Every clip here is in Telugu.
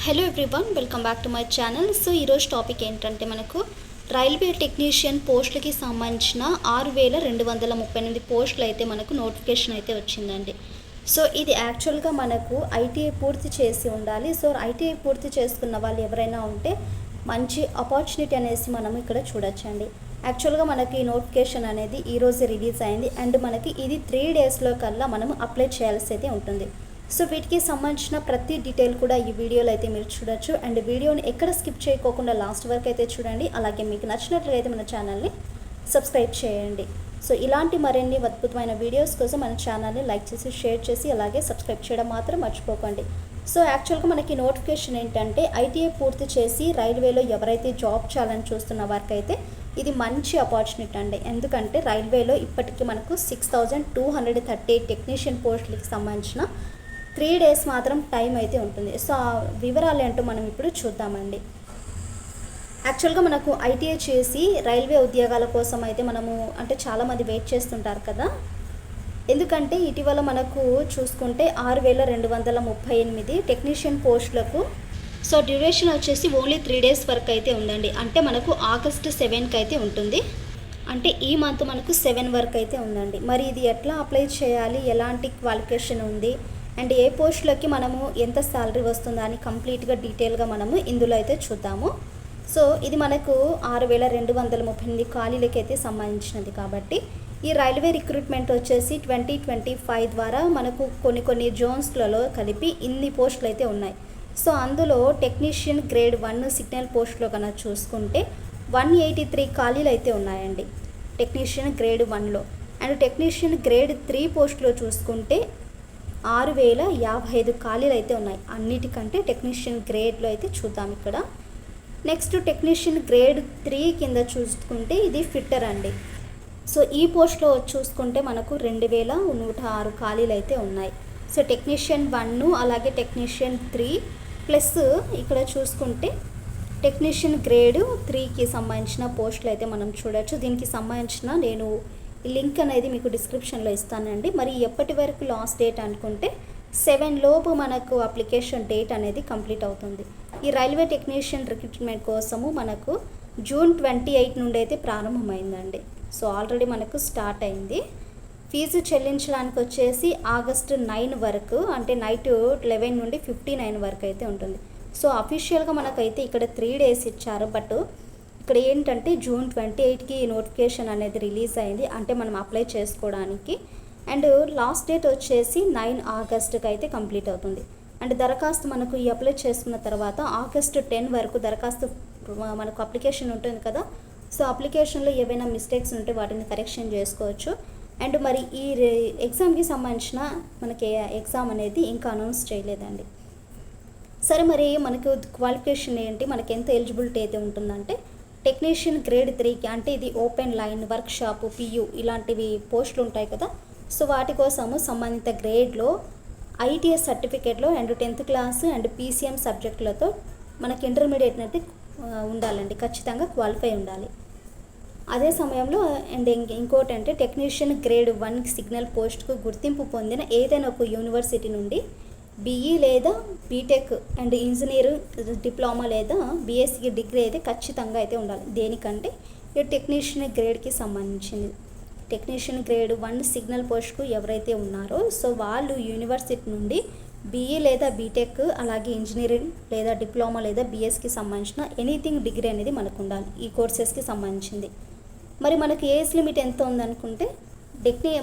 Hello everyone, welcome back to my channel. So ఈరోజు టాపిక్ ఏంటంటే మనకు రైల్వే టెక్నీషియన్ పోస్టులకి సంబంధించిన 6238 పోస్టులు అయితే మనకు నోటిఫికేషన్ అయితే వచ్చిందండి. సో ఇది యాక్చువల్గా మనకు ఐటీఐ పూర్తి చేసి ఉండాలి. సో ఐటీఐ పూర్తి చేసుకున్న వాళ్ళు ఎవరైనా ఉంటే మంచి ఆపర్చునిటీ అనేసి మనం ఇక్కడ చూడొచ్చండి. యాక్చువల్గా మనకి నోటిఫికేషన్ అనేది ఈరోజు రిలీజ్ అయింది అండ్ మనకి ఇది 3 డేస్లో కల్లా మనం అప్లై చేయాల్సి అయితే ఉంటుంది. సో వీటికి సంబంధించిన ప్రతి డీటెయిల్ కూడా ఈ వీడియోలో అయితే మీరు చూడొచ్చు. అండ్ వీడియోని ఎక్కడ స్కిప్ చేయకోకుండా లాస్ట్ వరకు అయితే చూడండి. అలాగే మీకు నచ్చినట్లుగా అయితే మన ఛానల్ని సబ్స్క్రైబ్ చేయండి. సో ఇలాంటి మరిన్ని అద్భుతమైన వీడియోస్ కోసం మన ఛానల్ని లైక్ చేసి షేర్ చేసి అలాగే సబ్స్క్రైబ్ చేయడం మాత్రం మర్చిపోకండి. సో యాక్చువల్గా మనకి నోటిఫికేషన్ ఏంటంటే ఐటీఐ పూర్తి చేసి రైల్వేలో ఎవరైతే జాబ్ చేయాలని చూస్తున్న వారికి అయితే ఇది మంచి ఆపర్చునిటీ అండి. ఎందుకంటే రైల్వేలో ఇప్పటికీ మనకు 6238 టెక్నీషియన్ పోస్టులకి సంబంధించిన 3 డేస్ మాత్రం టైం అయితే ఉంటుంది. సో ఆ వివరాలు ఏంటో మనం ఇప్పుడు చూద్దామండి. యాక్చువల్గా మనకు ఐటీఐ చేసి రైల్వే ఉద్యోగాల కోసం అయితే మనము అంటే చాలామంది వెయిట్ చేస్తుంటారు కదా. ఎందుకంటే ఇటీవల మనకు చూసుకుంటే 6238 టెక్నీషియన్ పోస్టులకు సో డ్యూరేషన్ వచ్చేసి ఓన్లీ 3 డేస్ వరకు అయితే ఉందండి. అంటే మనకు ఆగస్టు 7కి అయితే ఉంటుంది. అంటే ఈ మంత్ మనకు 7 వరకు అయితే ఉందండి. మరి ఇది ఎట్లా అప్లై చేయాలి, ఎలాంటి క్వాలిఫికేషన్ ఉంది అండ్ ఏ పోస్టులకి మనము ఎంత శాలరీ వస్తుందా అని కంప్లీట్గా డీటెయిల్గా మనము ఇందులో అయితే చూద్దాము. సో ఇది మనకు 6238 ఖాళీలకి అయితే సంబంధించినది కాబట్టి ఈ రైల్వే రిక్రూట్మెంట్ వచ్చేసి 2025 ద్వారా మనకు కొన్ని జోన్స్లలో కలిపి ఇన్ని పోస్టులు అయితే ఉన్నాయి. సో అందులో టెక్నీషియన్ గ్రేడ్ 1 సిగ్నల్ పోస్టులో కన్నా చూసుకుంటే 183 ఖాళీలు అయితే ఉన్నాయండి టెక్నీషియన్ గ్రేడ్ 1లో. అండ్ టెక్నీషియన్ గ్రేడ్ 3 పోస్టులో చూసుకుంటే 6055 ఖాళీలు అయితే ఉన్నాయి. అన్నిటికంటే టెక్నీషియన్ గ్రేడ్లో అయితే చూద్దాం ఇక్కడ. నెక్స్ట్ టెక్నీషియన్ గ్రేడ్ 3 కింద చూసుకుంటే ఇది ఫిట్టర్ అండి. సో ఈ పోస్ట్లో చూసుకుంటే మనకు 2106 ఖాళీలు అయితే ఉన్నాయి. సో టెక్నీషియన్ 1 అలాగే టెక్నీషియన్ 3 ప్లస్ ఇక్కడ చూసుకుంటే టెక్నీషియన్ గ్రేడ్ 3కి సంబంధించిన పోస్టులు అయితే మనం చూడొచ్చు. దీనికి సంబంధించిన నేను ఈ లింక్ అనేది మీకు డిస్క్రిప్షన్లో ఇస్తానండి. మరి ఎప్పటి వరకు లాస్ట్ డేట్ అనుకుంటే 7 లోపు మనకు అప్లికేషన్ డేట్ అనేది కంప్లీట్ అవుతుంది. ఈ రైల్వే టెక్నీషియన్ రిక్రూట్మెంట్ కోసము మనకు జూన్ 28 నుండి అయితే ప్రారంభమైందండి. సో ఆల్రెడీ మనకు స్టార్ట్ అయింది. ఫీజు చెల్లించడానికి వచ్చేసి ఆగస్టు 9 వరకు అంటే నైట్ 11 నుండి 59 వరకు అయితే ఉంటుంది. సో అఫీషియల్గా మనకైతే ఇక్కడ 3 డేస్ ఇచ్చారు. బట్ ఇక్కడ ఏంటంటే జూన్ 28కి నోటిఫికేషన్ అనేది రిలీజ్ అయింది. అంటే మనం అప్లై చేసుకోవడానికి అండ్ లాస్ట్ డేట్ వచ్చేసి 9 ఆగస్టుకి అయితే కంప్లీట్ అవుతుంది. అండ్ దరఖాస్తు మనకు ఈ అప్లై చేసుకున్న తర్వాత ఆగస్టు 10 వరకు దరఖాస్తు మనకు అప్లికేషన్ ఉంటుంది కదా. సో అప్లికేషన్లో ఏవైనా మిస్టేక్స్ ఉంటే వాటిని కరెక్షన్ చేసుకోవచ్చు. అండ్ మరి ఈ ఎగ్జామ్కి సంబంధించిన మనకి ఎగ్జామ్ అనేది ఇంకా అనౌన్స్ చేయలేదండి. సరే, మరి మనకు క్వాలిఫికేషన్ ఏంటి, మనకి ఎంత ఎలిజిబిలిటీ అయితే ఉంటుందంటే టెక్నీషియన్ గ్రేడ్ 3కి అంటే ఇది ఓపెన్ లైన్, వర్క్షాపు, పియు ఇలాంటివి పోస్టులు ఉంటాయి కదా. సో వాటి కోసము సంబంధిత గ్రేడ్లో ఐటీఎస్ సర్టిఫికేట్లో and 10th class and PCM సబ్జెక్టులతో మనకి ఇంటర్మీడియట్ అయితే ఉండాలండి, ఖచ్చితంగా క్వాలిఫై ఉండాలి. అదే సమయంలో అండ్ ఇంకోటి అంటే టెక్నీషియన్ గ్రేడ్ 1 సిగ్నల్ పోస్ట్కు గుర్తింపు పొందిన ఏదైనా ఒక యూనివర్సిటీ నుండి బీఈ లేదా బీటెక్ అండ్ ఇంజనీర్ డిప్లొమా లేదా బీఎస్సీ డిగ్రీ అయితే ఖచ్చితంగా అయితే ఉండాలి. దేనికంటే ఈ టెక్నీషియన్ గ్రేడ్కి సంబంధించింది. టెక్నీషియన్ గ్రేడ్ 1 సిగ్నల్ పోస్ట్కు ఎవరైతే ఉన్నారో సో వాళ్ళు యూనివర్సిటీ నుండి బీఈ లేదా బీటెక్ అలాగే ఇంజనీరింగ్ లేదా డిప్లొమా లేదా బీఎస్కి సంబంధించిన ఎనీథింగ్ డిగ్రీ అనేది మనకు ఉండాలి ఈ కోర్సెస్కి సంబంధించింది. మరి మనకు ఏజ్ లిమిట్ ఎంత ఉందనుకుంటే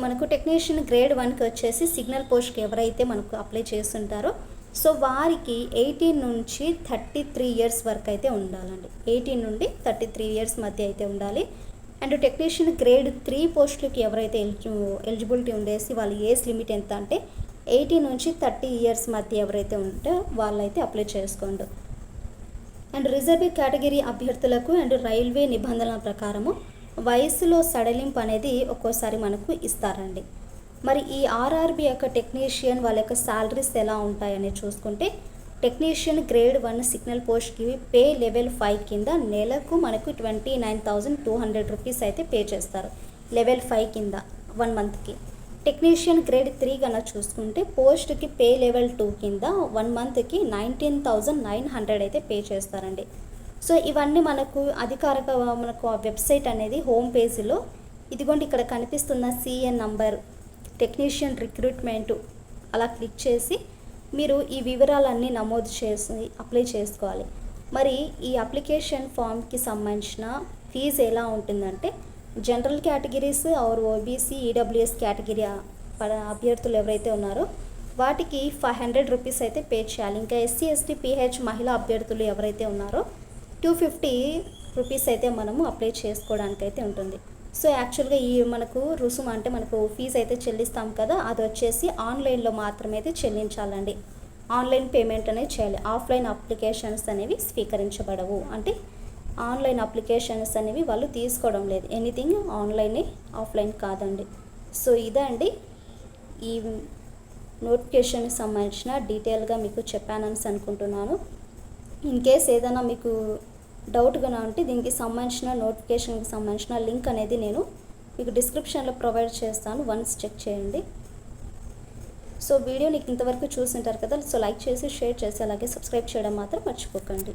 మనకు టెక్నీషియన్ గ్రేడ్ 1కి వచ్చేసి సిగ్నల్ పోస్ట్కి ఎవరైతే మనకు అప్లై చేస్తుంటారో సో వారికి 18 నుంచి 33 ఇయర్స్ వరకు అయితే ఉండాలండి. 18 నుండి 33 ఇయర్స్ మధ్య అయితే ఉండాలి. అండ్ టెక్నీషియన్ గ్రేడ్ 3 పోస్టులకి ఎవరైతే ఎలిజిబిలిటీ ఉండేసి వాళ్ళ ఏజ్ లిమిట్ ఎంత అంటే 18 నుంచి 30 ఇయర్స్ మధ్య ఎవరైతే ఉంటే వాళ్ళైతే అప్లై చేసుకోండి. అండ్ రిజర్వ్ కేటగిరీ అభ్యర్థులకు అండ్ రైల్వే నిబంధనల ప్రకారము వయసులో సడలింపు అనేది ఒక్కోసారి మనకు ఇస్తారండి. మరి ఈ ఆర్ఆర్బి యొక్క టెక్నీషియన్ వాళ్ళ యొక్క శాలరీస్ ఎలా ఉంటాయని చూసుకుంటే టెక్నీషియన్ గ్రేడ్ 1 సిగ్నల్ పోస్ట్కి పే లెవెల్ 5 కింద నెలకు మనకు 29,200 రూపీస్ అయితే పే చేస్తారు. లెవెల్ 5 కింద 1 మంత్కి. టెక్నీషియన్ గ్రేడ్ 3 కన్నా చూసుకుంటే పోస్ట్కి పే లెవెల్ 2 కింద 1 మంత్కి 19,900 అయితే పే చేస్తారండి. సో ఇవన్నీ మనకు అధికారిక మనకు వెబ్సైట్ అనేది హోమ్ పేజీలో ఇదిగోండి ఇక్కడ కనిపిస్తున్న సిఎన్ నంబర్ టెక్నీషియన్ రిక్రూట్మెంట్ అలా క్లిక్ చేసి మీరు ఈ వివరాలన్నీ నమోదు చేసి అప్లై చేసుకోవాలి. మరి ఈ అప్లికేషన్ ఫామ్కి సంబంధించిన ఫీజు ఎలా ఉంటుందంటే general categories or OBC EWS category అభ్యర్థులు ఎవరైతే ఉన్నారో వాటికి 500 రూపీస్ అయితే పే చేయాలి. ఇంకా ఎస్సీ ఎస్టీ పీహెచ్ మహిళా అభ్యర్థులు ఎవరైతే ఉన్నారో 250 రూపీస్ అయితే మనము అప్లై చేసుకోవడానికి అయితే ఉంటుంది. సో యాక్చువల్గా ఈ మనకు రుసుము అంటే మనకు ఫీజు అయితే చెల్లిస్తాం కదా, అది వచ్చేసి ఆన్లైన్లో మాత్రమే అయితే చెల్లించాలండి. ఆన్లైన్ పేమెంట్ అనేది చేయాలి. ఆఫ్లైన్ అప్లికేషన్స్ అనేవి స్వీకరించబడవు. అంటే ఆన్లైన్ అప్లికేషన్స్ అనేవి వాళ్ళు తీసుకోవడం లేదు. ఎనీథింగ్ ఆన్లైనే, ఆఫ్లైన్ కాదండి. సో ఇదండి ఈ నోటిఫికేషన్కి సంబంధించిన డీటెయిల్గా మీకు చెప్పానని అనుకుంటున్నాను. ఇన్ కేస్ ఏదైనా మీకు డౌట్గా ఉంటే దీనికి సంబంధించిన నోటిఫికేషన్కి సంబంధించిన లింక్ అనేది నేను మీకు డిస్క్రిప్షన్లో ప్రొవైడ్ చేస్తాను, వన్స్ చెక్ చేయండి. సో వీడియో నీకు ఇంతవరకు చూసింటారు కదా, సో లైక్ చేసి షేర్ చేసి అలాగే సబ్స్క్రైబ్ చేయడం మాత్రం మర్చిపోకండి.